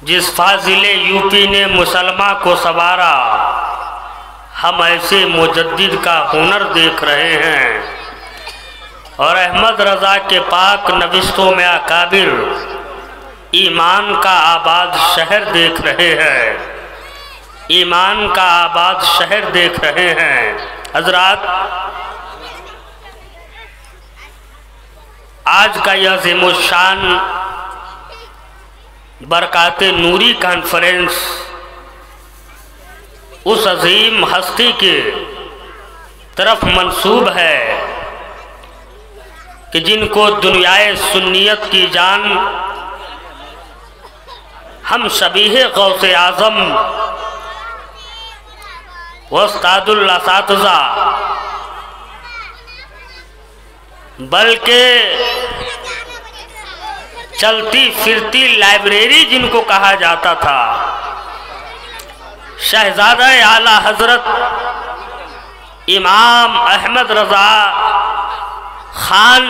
جس فاضل یوپی نے مسلمہ کو سنوارا، ہم ایسے مجدد کا ہنر دیکھ رہے ہیں، اور احمد رضا کے پاک نوشتوں میں اکابر ایمان کا آباد شہر دیکھ رہے ہیں، ایمان کا آباد شہر دیکھ رہے ہیں۔ حضرات، آج کا یہ عظیم الشان برکات نوری کانفرنس اس عظیم ہستی کے طرف منسوب ہے کہ جن کو دنیائے سنیت کی جان ہم شبیہ غوث اعظم و استاد الاساتذہ بلکہ چلتی پھرتی لائبریری جن کو کہا جاتا تھا، شہزادہ اعلیٰ حضرت امام احمد رضا خان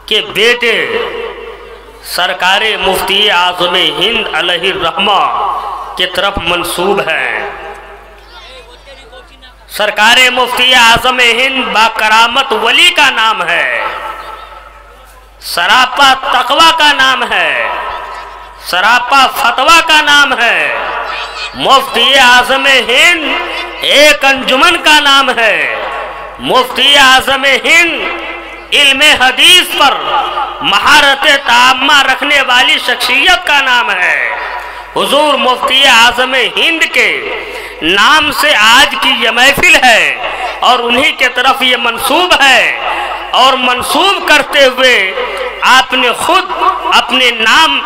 کے بیٹے سرکار مفتی اعظم ہند علیہ الرحمہ کی طرف منسوب ہیں۔ سرکار مفتی اعظم ہند با کرامت ولی کا نام ہے، سراپا تقوی کا نام ہے، سراپا فتویٰ کا نام ہے۔ مفتی اعظم ہند ایک انجمن کا نام ہے، مفتی اعظم ہند علم حدیث پر مہارت تامہ رکھنے والی شخصیت کا نام ہے۔ حضور مفتی اعظم ہند کے نام سے آج کی یہ محفل ہے، اور انہی کے طرف یہ منسوب ہے، اور منسوب کرتے ہوئے آپ نے خود اپنے نام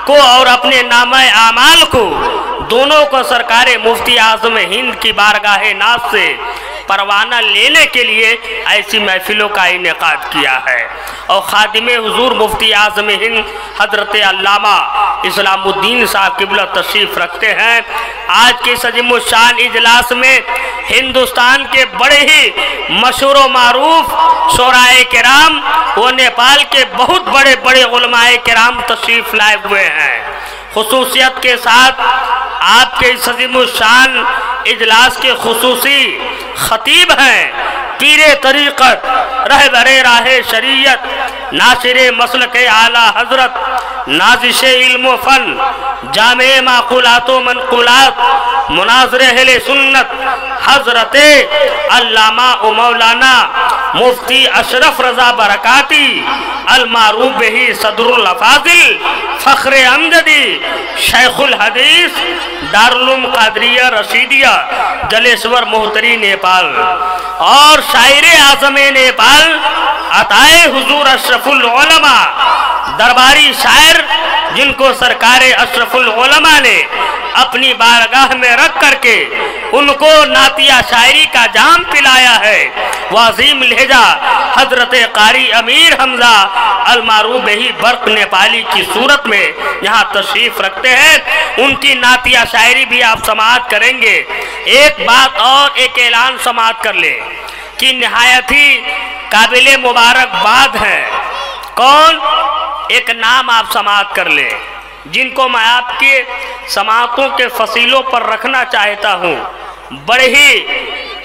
کو اور اپنے نامہ اعمال کو دونوں کو سرکار مفتی اعظم ہند کی بارگاہ ناز سے پروانہ لینے کے لیے ایسی محفلوں کا انعقاد کیا ہے۔ اور خادم حضور مفتی اعظم ہند حضرت علامہ اسلام الدین صاحب قبلہ تشریف رکھتے ہیں۔ آج کے اس عظیم الشان اجلاس میں ہندوستان کے بڑے ہی مشہور و معروف شعراء کرام و نیپال کے بہت بڑے بڑے علماء کرام تشریف لائے ہوئے ہیں۔ خصوصیت کے ساتھ آپ کے اس عظیم الشان اجلاس کے خصوصی خطیب ہیں پیر طریقت رہبر راہ شریعت ناصر مسلک اعلیٰ حضرت نازش علم و فن جامع معقولات و منقولات مناظر اہل سنت حضرت علامہ و مولانا مفتی اشرف رضا برکاتی المعروف بہی صدر الافاضل فخر امجدی شیخ الحدیث دارالعلوم قادریہ رشیدیہ جلیسور محتری نیپال، اور شاعر اعظم نیپال عطائے حضور اشرف العلماء درباری شاعر جن کو سرکار اشرف العلماء نے اپنی بارگاہ میں رکھ کر کے ان کو نعتیہ شاعری کا جام پلایا ہے، وہ عظیم لہجہ حضرت قاری امیر حمزہ المعروف بہی برق نیپالی کی صورت میں یہاں تشریف رکھتے ہیں۔ ان کی نعتیہ شاعری بھی آپ سماعت کریں گے۔ ایک بات اور ایک اعلان سماعت کر لیں کہ نہایت ہی قابل مبارکباد ہیں۔ کون؟ ایک نام آپ سماعت کر لیں جن کو میں آپ کے سماعتوں کے فصیلوں پر رکھنا چاہتا ہوں، بڑے ہی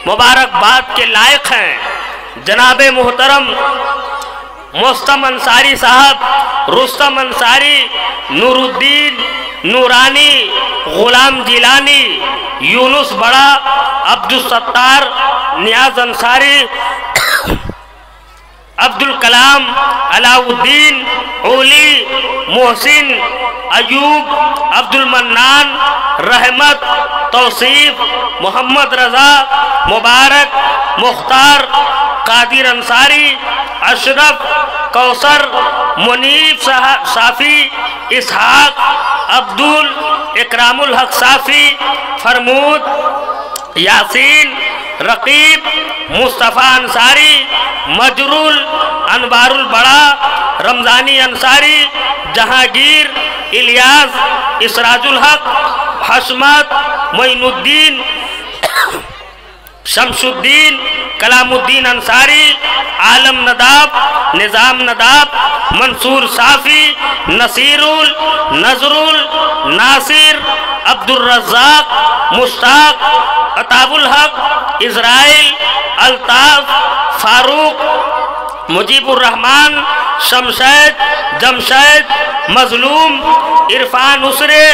مبارکباد کے لائق ہیں۔ جناب محترم مستم انصاری صاحب، رستم انصاری، نور الدین نورانی، غلام جیلانی، یونس بڑا، عبدالستار، نیاز انصاری، عبدالکلام، علاء الدین، اولی، محسن، ایوب، عبدالمنان، رحمت، توصیف، محمد رضا، مبارک، مختار، قادر انصاری، اشرف، کوثر، منیف صافی، اسحاق، عبدال، اکرام الحق صافی، فرمود، یاسین، رقیب، مصطفیٰ انصاری، مجرول، انوار البڑا، رمضانی انصاری، جہانگیر، الیاس، اسراج الحق، حشمت، معین الدین، شمس الدین، کلام الدین انصاری، عالم نداب، نظام نداب، منصور صافی، نصیرول، نظرول، ناصر، عبد الرزاق، مشتاق، عطاب الحق، اسرائیل، الطاف، فاروق، مجیب الرحمن، شمشید، جمشید، مظلوم، عرفان اسرے،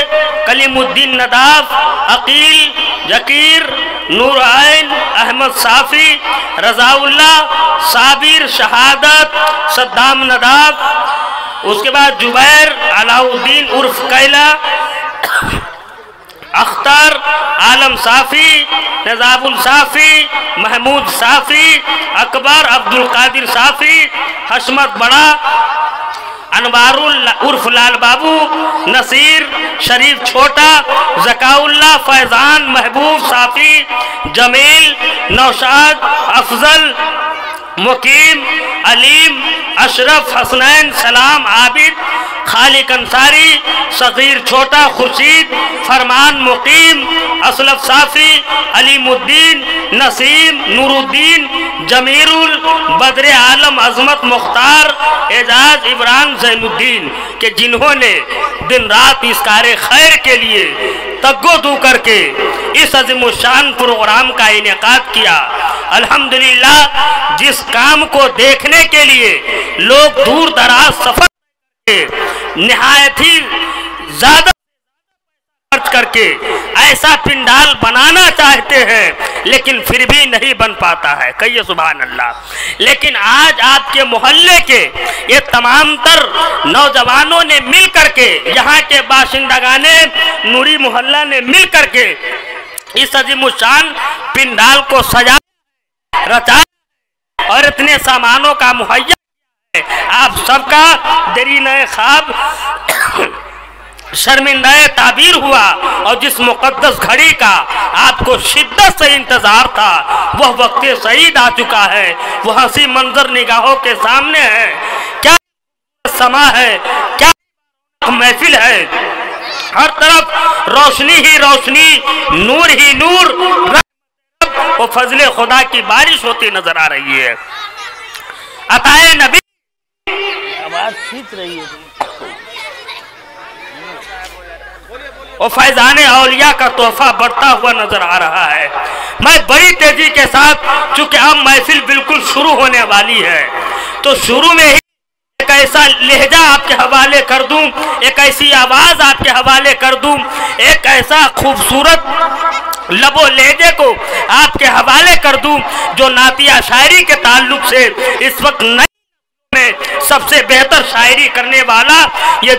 کلیم الدین نداف، عقیل، ذکیر، نور عین، احمد صافی، رضا اللہ، صابر، شہادت، صدام نداف، اس کے بعد جبیر، علاء الدین عرف کیلا، اختر، عالم صافی، نظام الصافی، محمود صافی، اکبر، عبد القادر صافی، حشمت بڑا، انوار عرف لال بابو، نصیر، شریف چھوٹا، ذکاء اللہ، فیضان، محبوب صافی، جمیل، نوشاد، افضل، مقیم، علیم، اشرف، حسنین، سلام، عابد، خالق انصاری، صغیر چھوٹا، خورشید، فرمان، مقیم، اسلف صافی، علیم الدین، نسیم، نور الدین، جمیر، بدر عالم، عظمت، مختار، اعجاز، عمران، زین الدین، کہ جنہوں نے دن رات اس کار خیر کے لیے تگ و دو کر کے اس عظیم الشان پروگرام کا انعقاد کیا۔ الحمدللہ جس کام کو دیکھنے کے لیے لوگ دور دراز سفر نہایت ہی زیادہ خرچ کر کے ایسا پنڈال بنانا چاہتے ہیں لیکن پھر بھی نہیں بن پاتا ہے، کہیے سبحان اللہ۔ لیکن آج آپ کے محلے کے یہ تمام تر نوجوانوں نے مل کر کے، یہاں کے باشندگان نوری محلہ نے مل کر کے اس عظیم الشان پنڈال کو سجا رچا اور اتنے سامانوں کا مہیا ہے۔ آپ سب کا درینہ خواب شرمندہ تعبیر ہوا، اور جس مقدس گھڑی کا آپ کو شدت سے انتظار تھا وہ وقت سعید آ چکا ہے، وہ ہنسی منظر نگاہوں کے سامنے ہے۔ کیا سما ہے، کیا محفل ہے، ہر طرف روشنی ہی روشنی، نور ہی نور، وہ فضل خدا کی بارش ہوتی نظر آ رہی ہے۔ عطائے نبی آواز کھینچ رہی ہے، اور فیضان اولیاء کا تحفہ بڑھتا ہوا نظر آ رہا ہے۔ میں بڑی تیزی کے ساتھ، چونکہ اب محفل بالکل شروع ہونے والی ہے، تو شروع میں ہی ایک ایسا لہجہ آپ کے حوالے کر دوں، ایک ایسی آواز آپ کے حوالے کر دوں، ایک ایسا خوبصورت لب و لہجے کو آپ کے حوالے کر دوں جو نعتیہ شاعری کے تعلق سے اس وقت نئی میں سب سے بہتر شاعری کرنے والا یہ